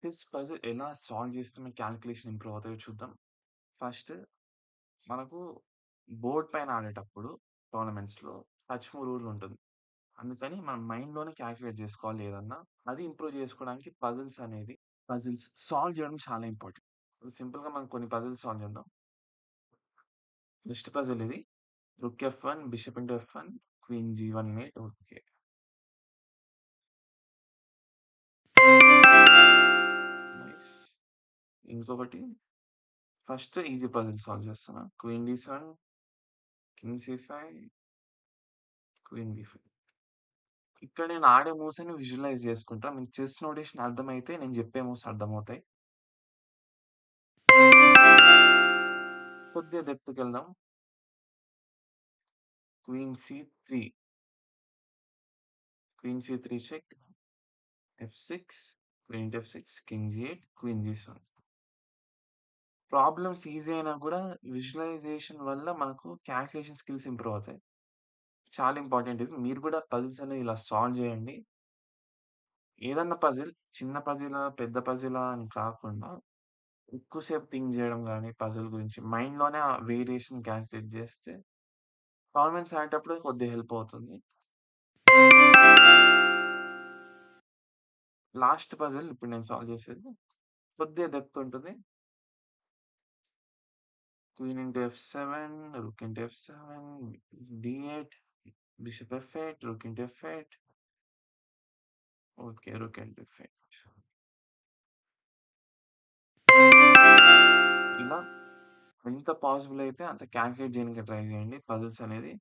Chess puzzle ఎలా solve చేస్తే మన కాలిక్యులేషన్ ఇంప్రూవ్ అవుతాయో చూద్దాం. ఫస్ట్ మనకు బోర్డ్ పైన ఆడేటప్పుడు టోర్నమెంట్స్‌లో టచ్ మూవ్ రూల్ ఉంటుంది. అందుకని మనం మైండ్‌లోనే కాలిక్యులేట్ చేసుకోవాలి ఏదన్నా. అది ఇంప్రూవ్ చేసుకోవడానికి పజిల్స్ సాల్వ్ చేయడం చాలా ఇంపార్టెంట్. ఇప్పుడు సింపుల్‌గా మనం కొన్ని పజిల్స్ సాల్వ్ చేద్దాం. ఫస్ట్ పజిల్ ఇది. Rook F1, bishop into F1, queen జీ1 mate okay. Nice. ఇంకొకటి ఫస్ట్ ఈజీ పజిల్ సాల్వ్ చేస్తున్నా. Queen డి7, king సి5, queen బి5. ఇక్కడ నేను ఆడే మూవ్స్ అన్ని విజువలైజ్ చేసుకుంటా. మీకు చెస్ నోటేషన్ అర్థమైతే నేను చెప్పే మూవ్స్ అర్థమవుతాయి. కొద్దిగా డెప్త్‌కెళ్దాం. Queen సి3, queen సి3 check, ఎఫ్6, queen into ఎఫ్6, king జీ8, queen జీ7. Problems easy అయినా కూడా విజువలైజేషన్ వల్ల మనకు కాలిక్యులేషన్ స్కిల్స్ ఇంప్రూవ్ అవుతాయి. చాలా ఇంపార్టెంట్ ఇది. మీరు కూడా పజిల్స్ అనేవి ఇలా సాల్వ్ చేయండి. ఏదన్నా పజిల్ చిన్న పజిలా, పెద్ద పజిలా అని కాకుండా ఎక్కువ సేపు థింక్ జేయడం గాని పజిల్ గురించి మైండ్‌లోనే ఆ వేరియేషన్ కాలిక్యులేట్ జేస్తే టోర్నమెంట్స్ ఆడేటప్పుడు కొద్దిగా హెల్ప్ అవుతుంది. లాస్ట్ పజిల్ ఇప్పుడు నేను సాల్వ్ చేసేది కొద్దిగా డెప్త్ ఉంటుంది. Queen into ఎఫ్7, rook into ఎఫ్7, డి8, bishop ఎఫ్8, rook into ఎఫ్8. Okay. Rook into ఎఫ్8. ఇలా ఎంత పాసిబుల్ అయితే అంత కాలిక్యులేట్ చేయడానికి ట్రై చేయండి పజిల్స్ అనేది.